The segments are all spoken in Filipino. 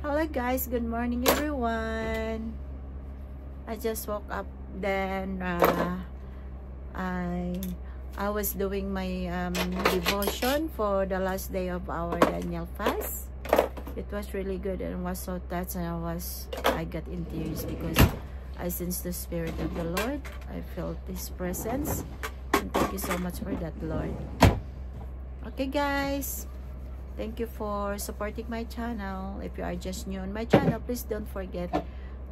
Hello guys, good morning everyone. I just woke up, then I was doing my devotion for the last day of our Daniel fast. It was really good and was so touched, and I got in tears because I sensed the Spirit of the Lord. I felt His presence, and thank you so much for that, Lord. Okay guys, thank you for supporting my channel. If you are just new on my channel, please don't forget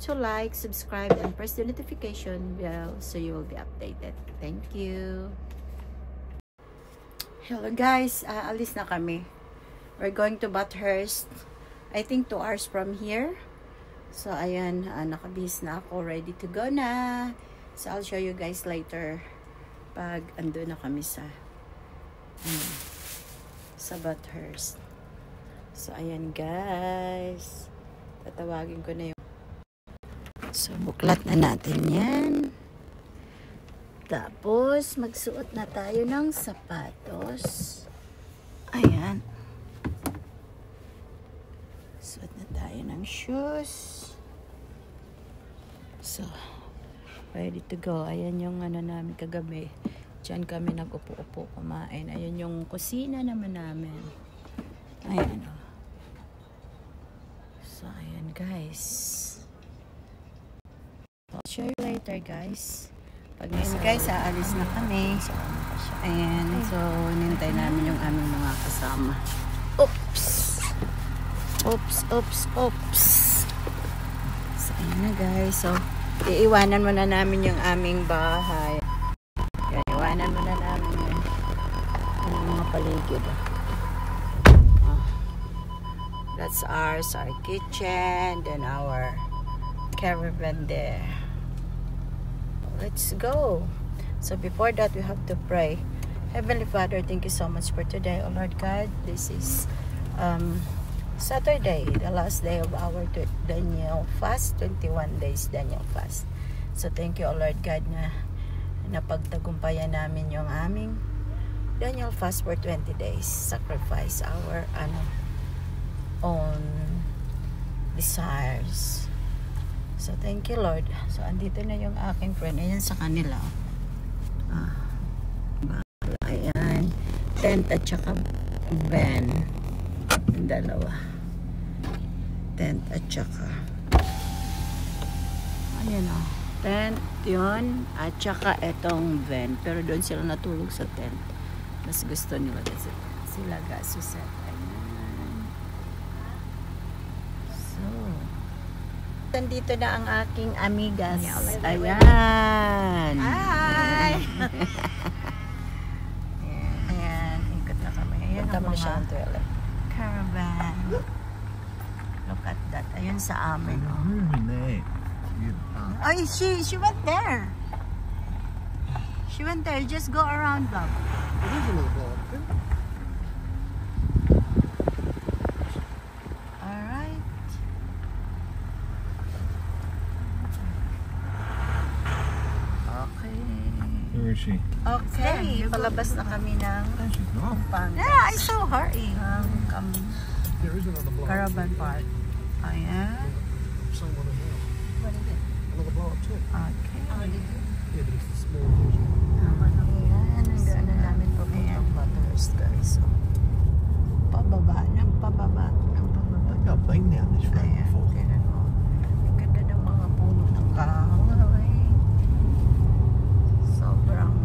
to like, subscribe, and press the notification bell so you will be updated. Thank you. Hello guys, alis na kami. We're going to Bathurst. I think 2 hours from here. So ayan, nakabihis na ako, ready to go na. So I'll show you guys later pag ando na kami sa Bathurst. So ayan guys, tatawagin ko na yung, so buklat na natin yan. Tapos magsuot na tayo ng sapatos. Ayan, suot na tayo ng shoes. So ready to go. Ayan yung ano namin kagabi. Diyan kami nag-upo-upo kumain. Ayan yung kusina naman namin. Ayan o. So, ayan guys. I'll show you later guys. Pag ngayon guys, aalis na kami. Ayan. So, nintay namin yung aming mga kasama. Oops! Oops, oops, oops. So, ayan na guys. So, iiwanan muna namin yung aming bahay. Iwanan muna namin yung mga paligid. That's our kitchen, then our caravan there. Let's go. So before that, we have to pray. Heavenly Father, thank you so much for today, oh Lord God. This is Saturday, the last day of our Daniel fast, 21 days Daniel fast. So thank you, oh Lord God, na napagtagumpayan namin yung aming Daniel fast for 20 days. Sacrifice our own desires. So thank you, Lord. So andito na yung aking friend. Ayan sa kanila. Ayan. Tent at saka van. Yung dalawa. Tent at saka. Ayan o. Tent yun. At saka etong van. Pero doon sila natulog sa tent. Mas gusto nila kasi sila gasuset. Nandito na ang aking amigas. Ayan. Hi! Ayan. Ikot na kami. Ayan ang mga caravan. Look at that. Ayan sa amin. Ay, she went there. She went there. Just go around, love. It is a little block. Where is she? Okay, palabas na kami ng Pampanga. Yeah, I saw her caravan park. Ayan. Someone in there. What is it? Another block too. Okay. Yeah, but it's the small version. Ayan, hanggang na namin papuntang Bathurst guys. So, pababa, ng pababa. I've been down this road before. Tignan mo. Ang ganda ng mga puno ng kahoy. Sobrang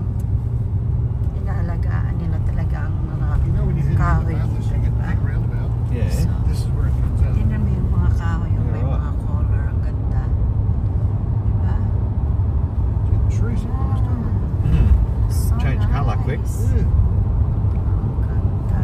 inaalagaan nila talaga ang mga kahoy. Yeah, So, this is where it comes out. tingnan mo yung mga kahoy, yung may mga color. Ang ganda. Diba? The trees are nice, don't they? So Change colour quick. Yeah. Ang ganda.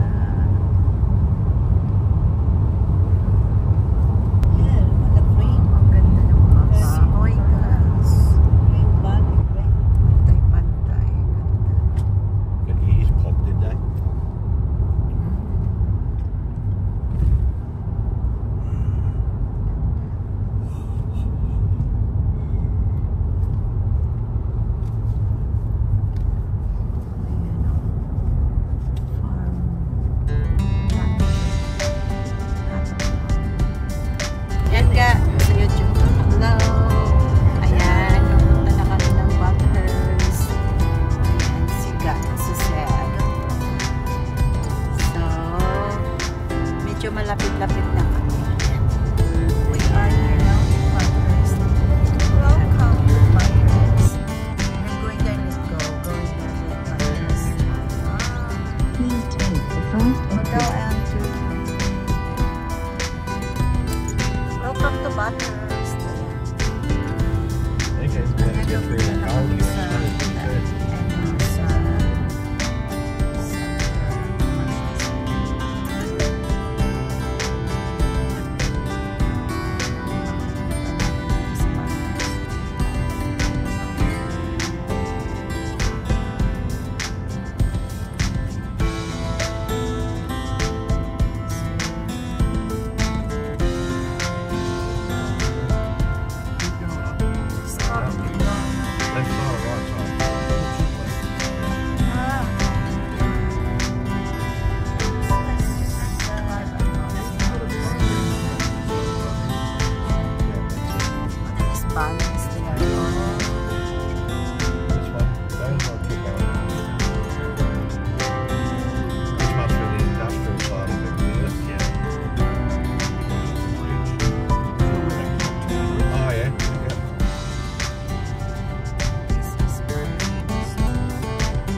malapit-lapit na kami. We are here now in Bathurst. Welcome to Bathurst. I'm going there, let's go. Going there with Bathurst. Please take the first Hotel exit. entry. Welcome to Bathurst. Ayan. I think it's going to get through the cold here. It's going to be good. Left side or right side? Balance there. This one? Those might keep going. This must be the industrial side of it, is it? Yeah. Oh yeah. Okay.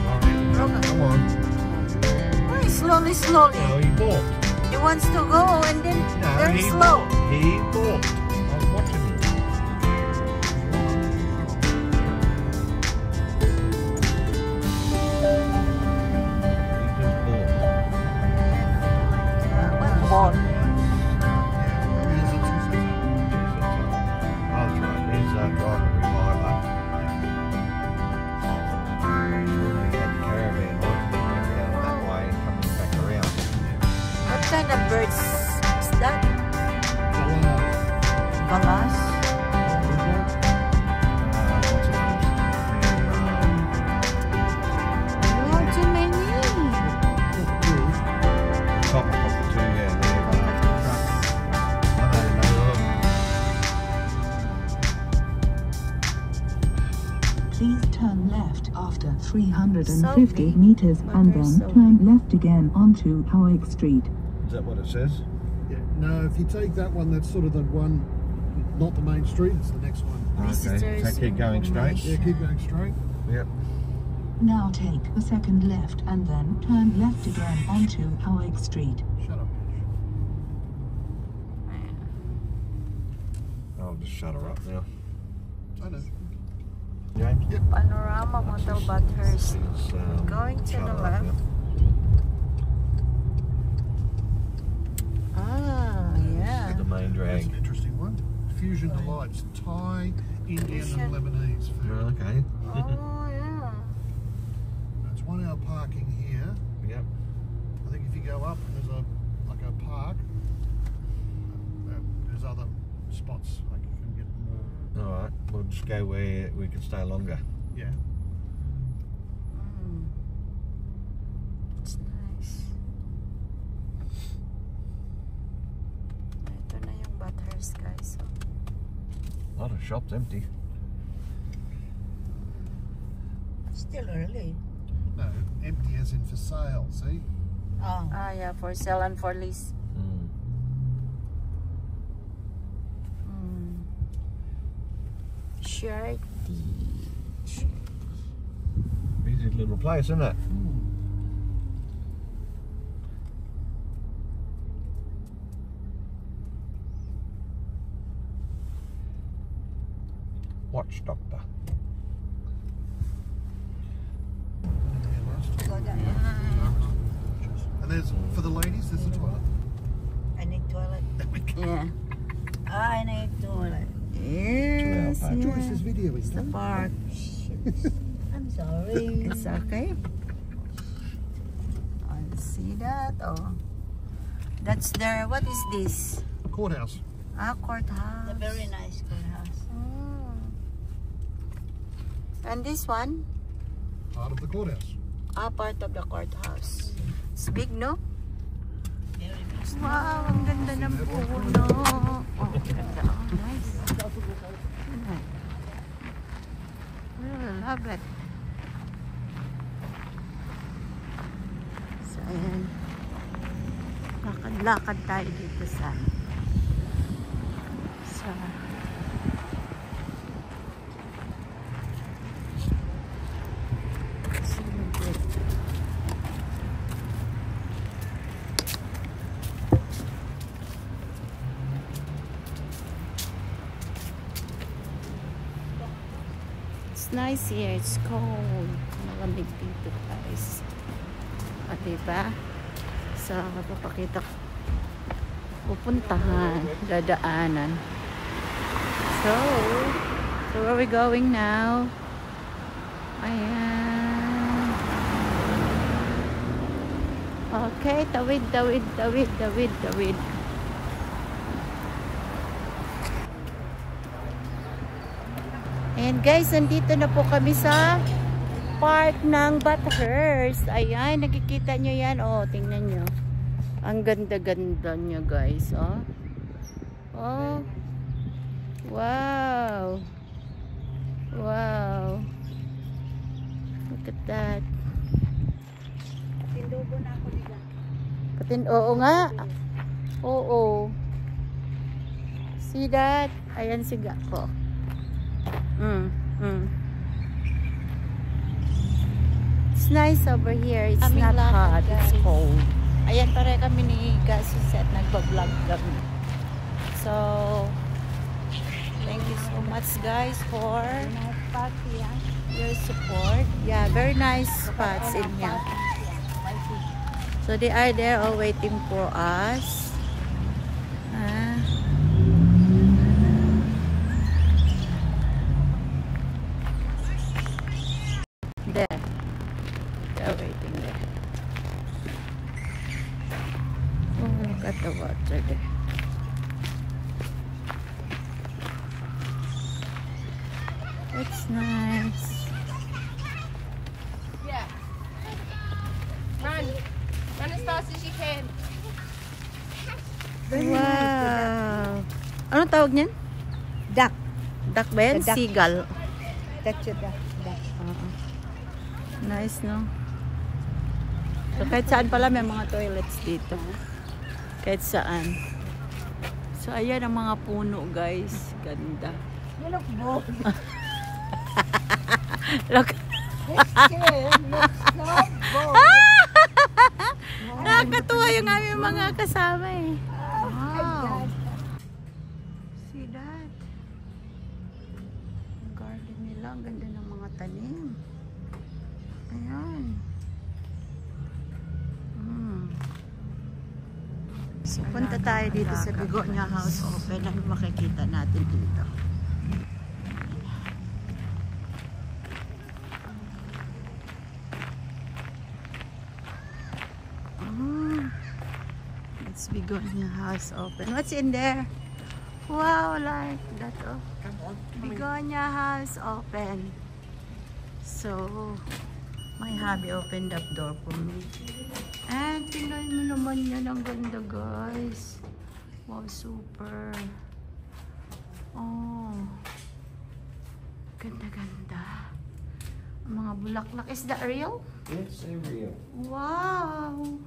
Alright. Come on. Why slowly, slowly? No, he balked. He wants to go and then No, very he slow. balked. He balked. I was watching him. He just balked. What ball? That's right, he's driving a reviver. He had the caravan on, going down that way and coming back around. What kind of birds is that? Balas? What's it Wow, too many. Top of the two, yeah. I don't know. Please turn left after 350 Selby. meters But and there's then Selby. turn left again onto Howick Street. Is that what it says? Yeah, no, if you take that one, that's sort of the one, not the main street, it's the next one. Visitors So keep going straight? Yeah, keep going straight. Yep. Now take a second left and then turn left again onto Howick Street. Shut up. I'll just shut her up now. I know. James? Yep. Panorama Motel Bathurst. She's, Going to shut the her up left. now. Ah, yeah. The main That's drag. an interesting one. Fusion Delights, Thai, Indian Fusion. and Lebanese food. Okay. Oh, yeah. It's 1 hour parking here. Yep. I think if you go up, there's a park. There's other spots like you can get more. Alright, we'll just go where we can stay longer. Yeah. Mm. It's nice. Ito na yung Bathurst, guys. A lot of shops empty. Still early. No, empty as in for sale, see? Oh. Ah, yeah, for sale and for lease. Mm. Mm. Shirty. Busy little place, isn't it? Watch Doctor. And there's, for the ladies, there's a toilet. I need toilet. Yeah. I need toilet. Yes. Joyce Joyce is Yeah. videoing. It's the park. I'm sorry. It's okay. I see that. Oh. That's there. What is this? Courthouse. Ah, courthouse. The very nice courthouse. Mm. And this one? Part of the courthouse. Ah, part of the courthouse. It's big, no? Very nice. Wow, ang ganda ng puno. Oh, ganda. Oh, nice. Really love it. So, ayan. Lakad lakad tayo dito sa it's nice here. It's cold. Malamig dito guys. At diba? So, papakita ko. Pupuntahan. Dadaanan. So where are we going now? Ayan. Okay, tawid. And guys, nandito na po kami sa park ng Bathurst. Ayan, nakikita nyo yan. Oh, tingnan nyo. Ang ganda-ganda nyo guys. Oh. Oh. Wow. Wow. Look at that. Tindugo na ako nila. Oo nga. Oo. See that? Ayan si Gako. It's nice over here. It's not hot. It's cold. Ayan, pare kami ni Gasuset. Nagpa-vlog kami. So, thank you so much guys for your support. Yeah, very nice spots in here. So they are there all waiting for us. There. They're waiting there. Oh, look at the water there. It's nice. Yeah. Run as fast as you can. Wow. Ano tawag niyan? Duck. Duck ba yan? The duck. Seagull. That's your duck. Nice, no? So, kahit saan pala may mga toilets dito. Kahit saan. So, ayan ang mga puno, guys. Ganda. You look bold. Look. Nakakatuwa yung aming mga kasama eh. Wow. See that? Ang garden nila. Ang ganda ng mga tanim. Ayan. So, punta tayo dito sa Begonia House Open. Ano makikita natin dito? It's Begonia House Open. What's in there? Wow, like that. Oh. Begonia House Open. So, my hubby opened up door for me. And tingnan mo naman yan. Ang ganda, guys. Wow, super. Oh. Ganda-ganda. Ang mga bulaklak. Is that real? It's real. Wow.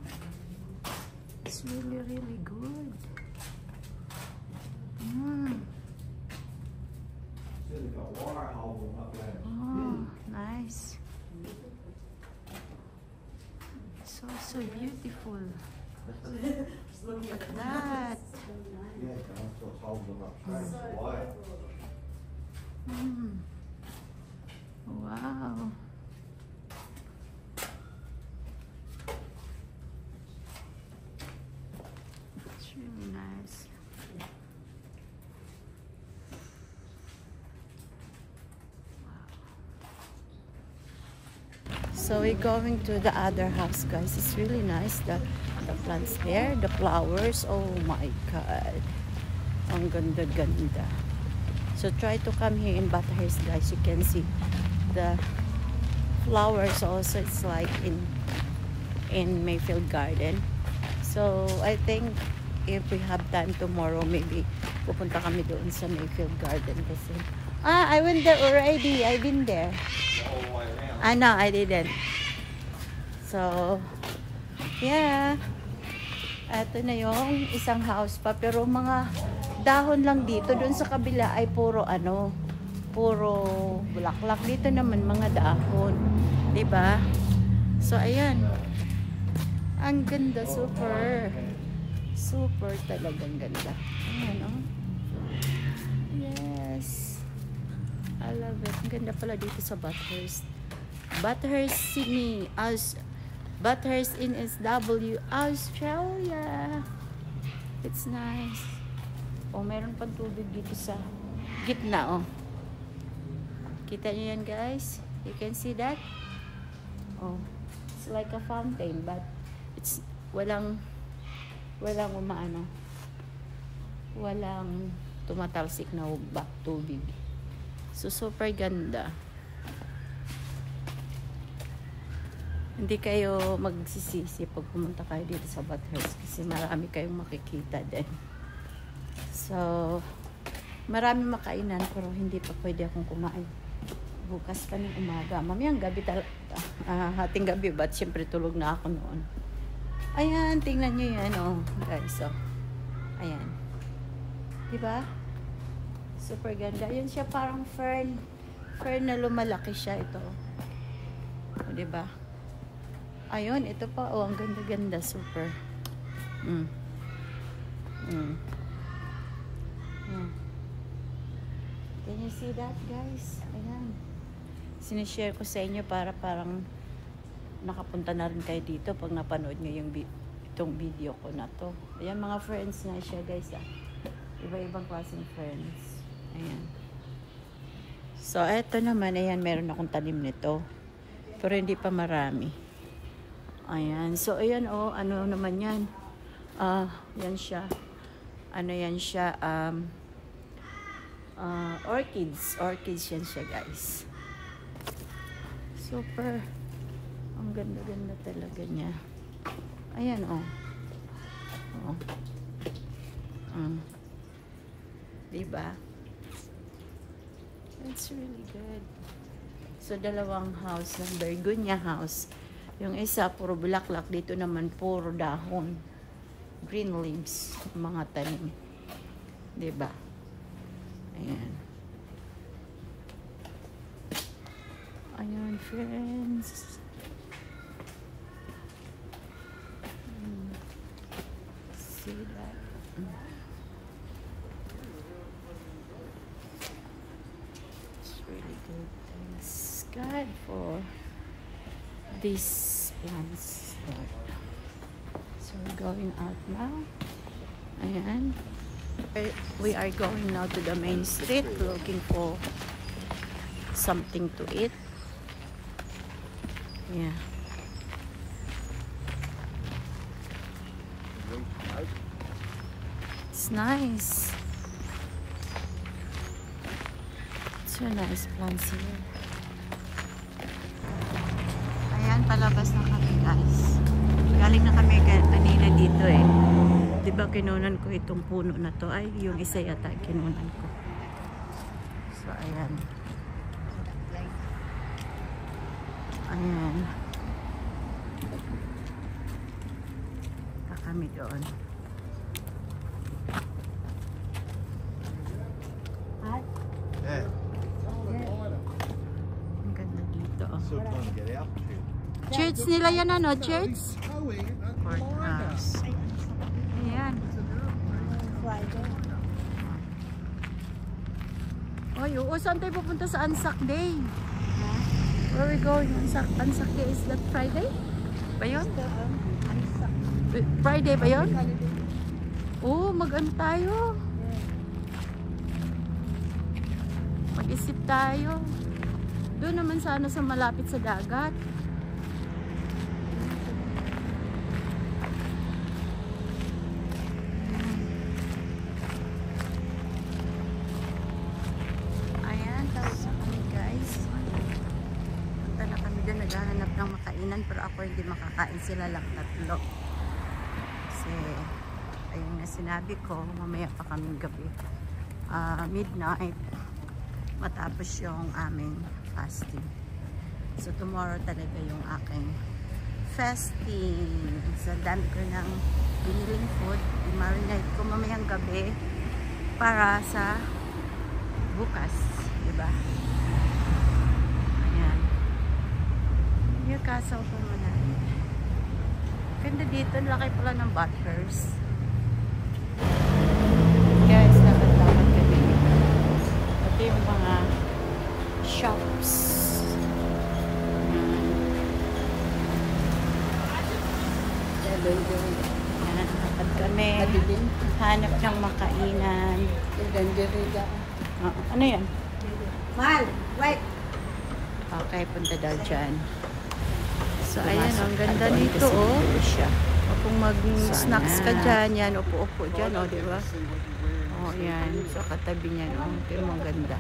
It's really, really good. Oh, nice. So beautiful. Look at that. Wow. It's really nice. So we're going to the other house, guys. It's really nice. The plants there, the flowers. Oh my God. Ang ganda-ganda. So try to come here in Bathurst, guys. You can see the flowers also. It's like in Mayfield Garden. So I think if we have time tomorrow, maybe pupunta kami doon sa Mayfield Garden kasi. I went there already. I've been there. No, I didn't. So, yeah. Ito na yung isang house pa, pero mga dahon lang dito. Doon sa kabila ay puro ano, puro bulaklak. Dito naman mga dahon, 'di ba? So ayan. Ang ganda, super. Super talagang ganda. Ayan, oh. Yes. I love it. Ang ganda pala dito sa Bathurst. Bathurst, Sydney, Bathurst in SW, Australia. It's nice. Oh, meron pang tubig dito sa gitna, oh. Kita niyo yan, guys? You can see that? Oh, it's like a fountain, but it's walang umaano. Walang tumatalsik na tubig. So, super ganda. Hindi kayo magsisisi pag pumunta kayo dito sa Bathurst kasi marami kayong makikita din. So, marami makainan pero hindi pa pwede akong kumain. Bukas pa ng umaga. Mamayang gabi hating gabi, but syempre tulog na ako noon. Ayan, tingnan nyo yan, oh, guys, oh. Ayan. Diba? Super ganda. Yun siya, parang fern na lumalaki siya, ito. O, diba? Ayun, ito pa. Oh, ang ganda-ganda. Super. Can you see that, guys? Ayan. Sinishare ko sa inyo para parang nakapunta na rin kayo dito pag napanood nyo yung itong video ko na to. Ayan, mga friends na siya, guys. Ah. Iba-ibang klaseng friends. Ayan. So, eto naman. Ayan, meron akong tanim nito. Pero hindi pa marami. Ayan. So, ayan, oh. Ano naman yan? Yan siya. Ano yan siya? Orchids. Orchids yan siya, guys. Super. Ang ganda-ganda talaga niya. Ayan, oh. Oh. Diba? It's really good. So, dalawang house ng Bergonia house. Yung isa, puro bulaklak. Dito naman, puro dahon. Green leaves. Mga tanim. Diba? Ayan. Ayan, friends. See that? It's really good. Thanks God for these plants. So we're going out now. Ayan. We are going now to the main street looking for something to eat. Yeah. It's nice. So nice plants here. Ayan, palabas na kami, guys. Galing na kami kanina dito eh. Diba kinunan ko itong puno na to? Ay, yung isa yata kinunan ko. So, ayan. Ayan. Kami doon. At? Yeah. Ang ganda dito. So trying to get out to. Church nila yan, ano? Church? Courthouse. Ayan. Oy, oo, saan tayo pupunta sa Anzac Day? Where are we going? Anzac Day, is that Friday? Ba yun? Friday ba yun? Oo, mag-ano tayo? Mag-isip tayo. Doon naman sana sa malapit sa dagat. Naghahanap ng makainan pero ako hindi makakain, sila lang tatlo kasi ayun na sinabi ko, mamaya pa kaming gabi midnight matapos yung aming fasting. So tomorrow talaga yung aking fasting. So dami ko ng Indian food. I-marinate ko mamayang gabi para sa bukas. Diba? Ayan. Newcastle pa man. Ganda dito. Laki pala ng Bathurst. Guys, dapat kami. Ito yung mga shops. Ayan, dapat kami. Hanap ng makainan. Ano yan? Mal, wait. Okay, punta daw dyan. So, ayan, ang ganda nito, oh. Kung mag-snacks ka dyan, yan, upo-upo dyan, oh, di ba? Oh, yan. So, katabi niyan, oh. Pero ang ganda.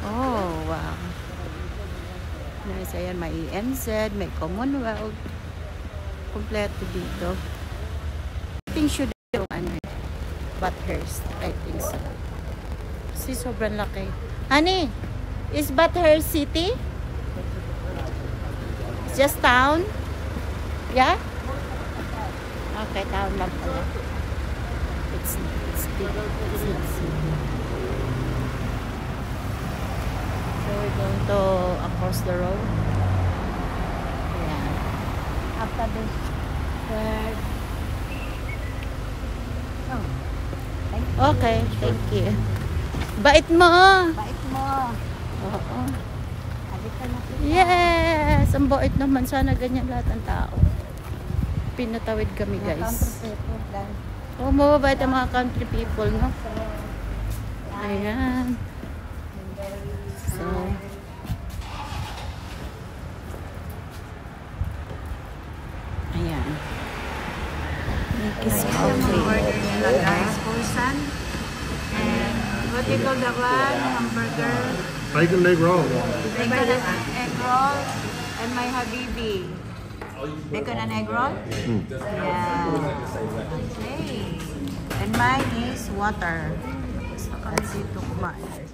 Oh, wow. Nice, ayan, may ENZ, may Commonwealth. Kompleto dito. I think should have, Bathurst. I think so. Si sobrang laki. Honey, is Bathurst city? It's just town? Yeah? Okay, town lang pala. It's big. It's not city. So we're going to across the road. Yeah. After this third. Oh. Okay, thank you. Bait mo! Bait mo. Oo. Halika na kita. Yes! Ang bait naman. Sana ganyan lahat ng tao. Pinatawid kami, guys. Oo, mababait ang mga country people, no? Ayan. So, ayan. Nikis Coffee. Order nila, guys. Croissant. And what do you call that one? Hamburger. Bacon egg roll. Bacon and egg roll. And my habibi. Bacon and egg roll? Yeah. Okay. And mine is water. So, kasi ito kumain.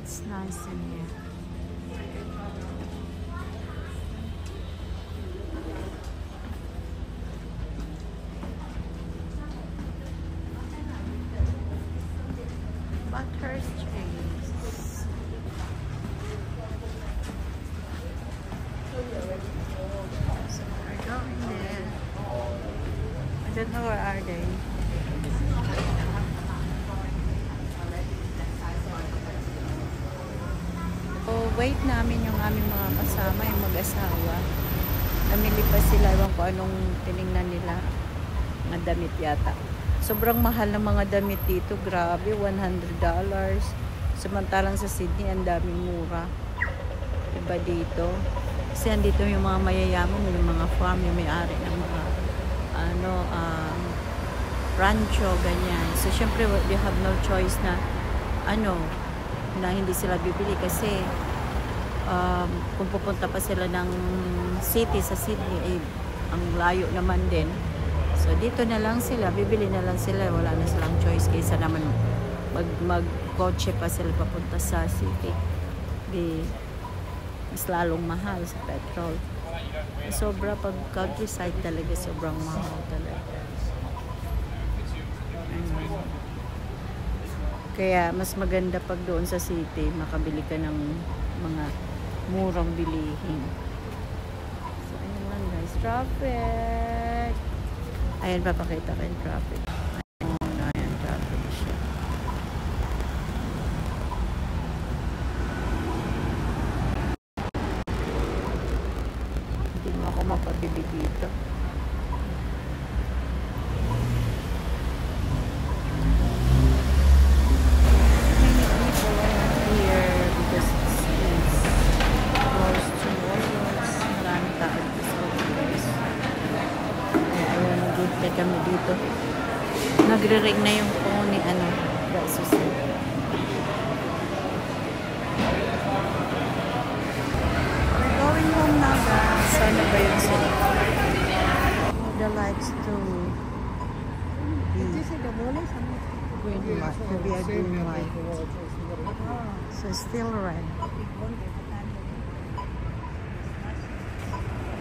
It's nice in here. Bathurst Chase. So we're going there. I don't know where are they. So wait namin yung aming mga kasama, yung mag-asawa. Namili pa sila, ewan ko anong tinignan nila. Mga damit yata. Sobrang mahal ng mga damit dito. Grabe, $100. Samantalang sa Sydney, ang daming mura. Iba dito. Kasi andito yung mga mayayaman, yung mga farm, yung may-ari ng mga rancho, ganyan. So, syempre, they have no choice na na hindi sila bibili kasi kung pupunta pa sila ng city sa Sydney, ang layo naman din. So, dito na lang sila. Bibili na lang sila. Wala na silang choice. Kaysa naman mag-kotse pa sila papunta sa city. Mas lalong mahal sa petrol. Sobra pag countryside talaga. Sobrang mahal talaga. Kaya, mas maganda pag doon sa city, makabili ka ng mga murang bilihin. So, ayun lang guys. Traffic! Ayan, papakita ko yung traffic. Ayan, traffic siya. Hindi mo ako mapabili dito. Many people are here because it's close to Woolworths. Marami tao dito sa Woolworths. Good kami dito. Nagre-ring na yung phone ni Versus. We're going home now, guys. Sana ba yun sila? The lights too. Did you see the bonus? green light. Could be a green light. So still red.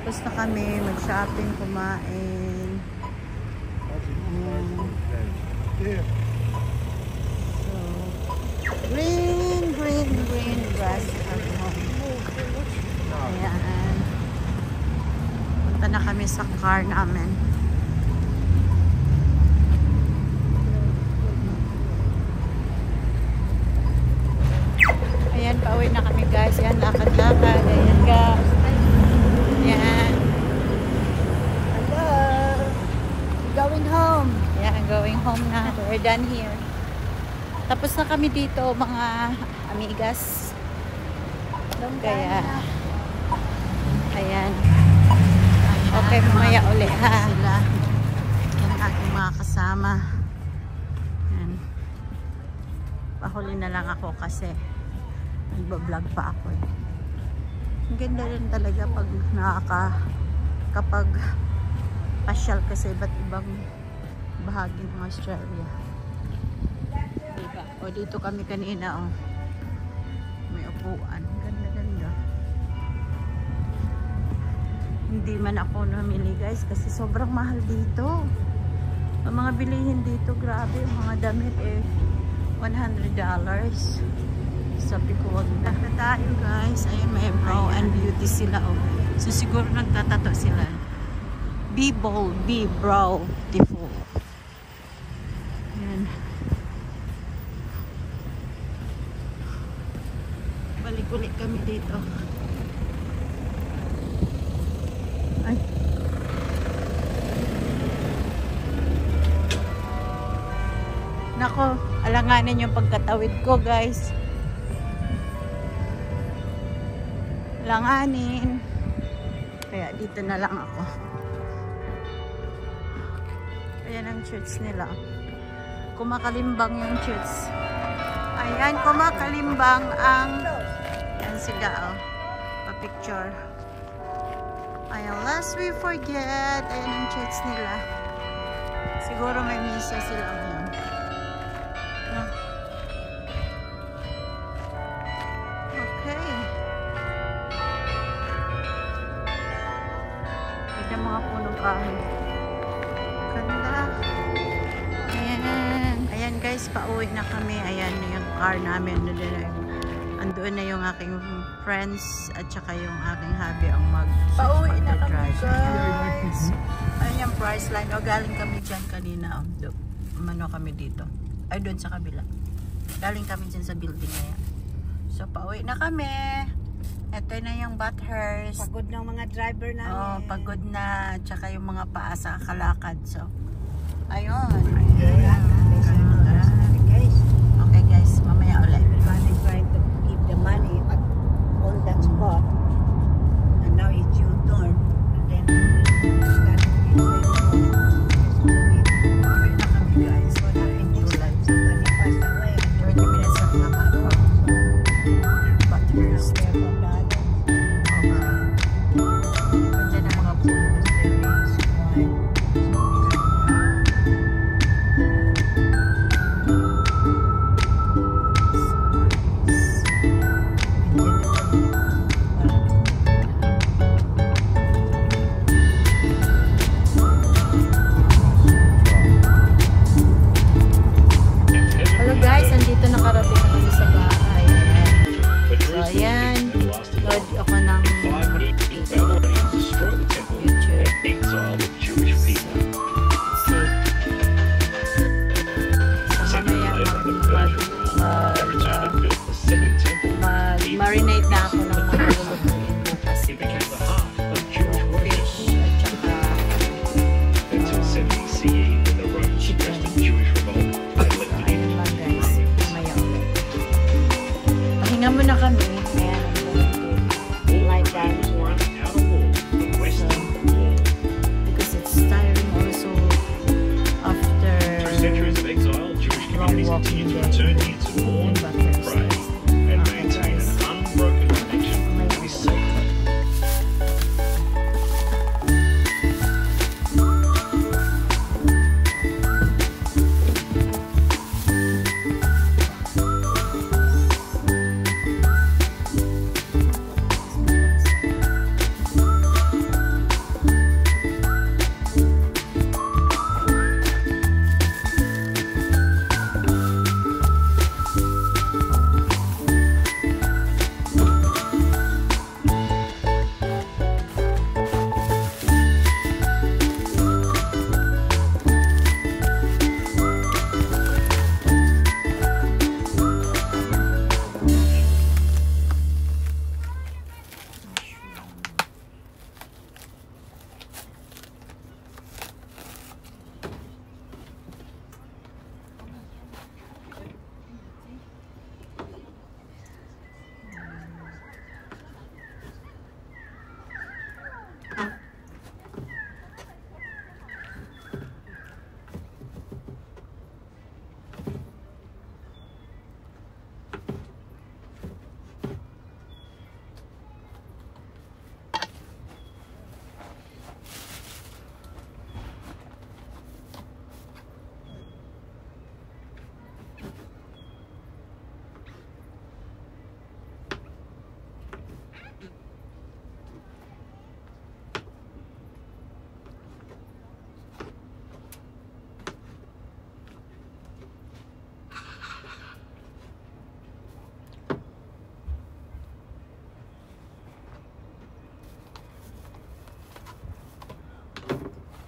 Tapos na kami mag-shopping, kumain. Yeah. So, green grass. Ayan. Punta na kami sa car namin. Ayan, pauwi na kami guys. Ayan, lakad-lakad. Ayan guys. Ayan. Hello. Going home. Yeah, going home na. We're done here. Tapos na kami dito, mga amigas. Kaya, ayan. Okay, mamaya uli ha. Sila. Yan aking mga kasama. Ayan. Pahuli na lang ako kasi nagbablog pa ako. Ang ganda rin talaga pag kapag pasyal kasi iba't ibang bahagi ng Australia. Diba? O dito kami kanina, oh. May upuan. Ganda-ganda. Hindi man ako namili guys kasi sobrang mahal dito. Ang mga bilihin dito, grabe. Ang mga damit $100. Sabi ko, wag na tayo guys. Ayun, may brow and beauty sila. Oh. So siguro nagtatato sila. Be bold, be brow, beautiful. Ayan. Balik-ulit kami dito. Ay. Nako, alanganin yung pagkatawid ko guys. Alanganin. Kaya dito na lang ako. Ayan ang church nila. Kumakalimbang yung church. Ayan, kumakalimbang ang yan sila, oh. Pa-picture. Ayan, lest we forget. Ayan ang church nila. Siguro may misa sila ngayon. Okay. Ito mga punong kahoy. Ganda. Ayan. Ayan guys, pauwi na kami. Ayan yung car namin. Andoon na yung aking friends at saka yung aking hubby ang pauwi na kami guys. Ayan yung price line. O, galing kami dyan kanina. Mano kami dito. Ay, doon sa kabila. Galing kami dyan sa building na yan. So, pauwi na kami. Ito na yung Bathurst. Pagod ng mga driver namin. Oh, pagod na. Tsaka yung mga paa sa kalakad. So, ayun. Okay guys, mamaya ulit. Everybody trying to keep the money at all that spot. And now it's your turn. And then that Pauwi na kami guys. Wala in July. somebody passed away. 30 minutes of lama from Bathurst. Nandiyan ang mga puno. Very small.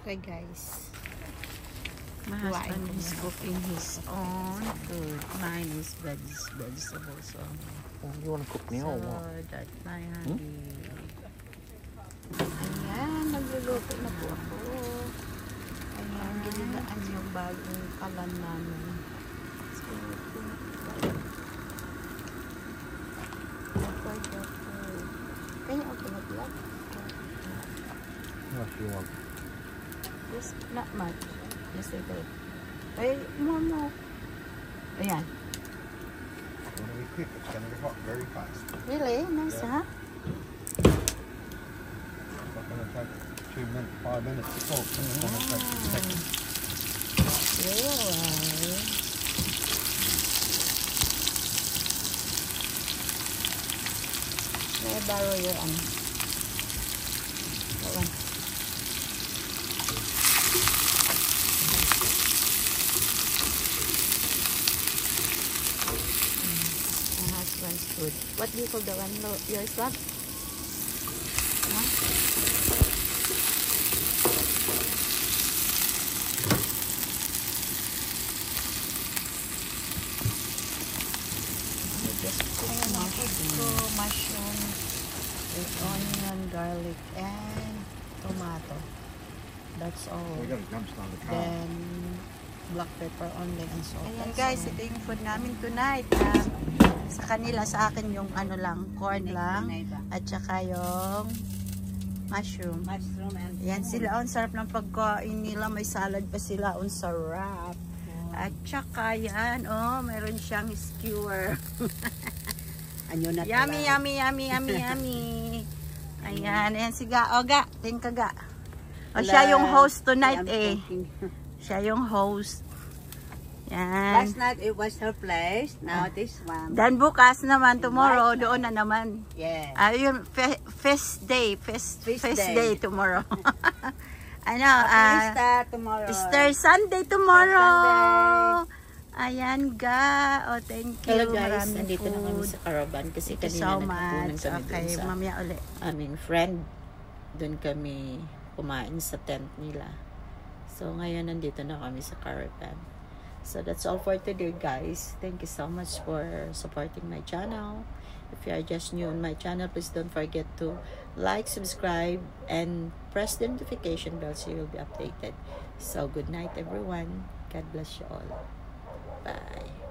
Okay guys, my husband is cooking his own food. Mine is vegetables. So You want to cook now or what? that my honey. Ayan, nagluluto na po ako. Ayan, ginilaan yung bagong kalan namin. Can you open it up? How much do you want? Just not much. Just a bit. Ay, more. Ayan. Want to be quick? It's going to be hot very fast. Really? Nice, Yeah. huh? It's not going to take 2 minutes, 5 minutes to cook. It's going to take seconds. Really? May I borrow your that one. My husband's food. What do you call the one? Yours, what? Huh? Mushroom with onion, garlic, and tomato. That's all. We've got to jumpstart the car. Then black pepper only and salt. Ayan guys, ito yung food namin tonight. Sa kanila, sa akin yung ano lang, corn lang, at saka yung mushroom. Mushroom and Ayan sila, ang sarap ng pagkain nila. May salad pa sila, ang sarap. At saka yan, oh, meron siyang skewer. anyo na Yummy, yummy, yummy, yummy, yummy. Ayan, ayan si Ga. O, Ga, tingin ka, Ga. O, siya yung host tonight, eh. Siya yung host. Yan. Last night it was her place. Now this one. Dan bukas naman, tomorrow, doon na naman. Yeah. Yun, fest day day. tomorrow. Ano, Easter tomorrow. Easter Sunday tomorrow. Ayan, Ga. Oh, thank you. Hello guys, Maraming nandito na kami food. sa caravan kasi Thank you kanina so nagpunan much. kami Okay, dun sa mamaya ulit. aming friend. Doon kami kumain sa tent nila. So ngayon nandito na kami sa caravan. So that's all for today guys. Thank you so much for supporting my channel. If you are just new on my channel, please don't forget to like, subscribe, and press the notification bell so you'll be updated. So good night everyone. God bless you all. Bye.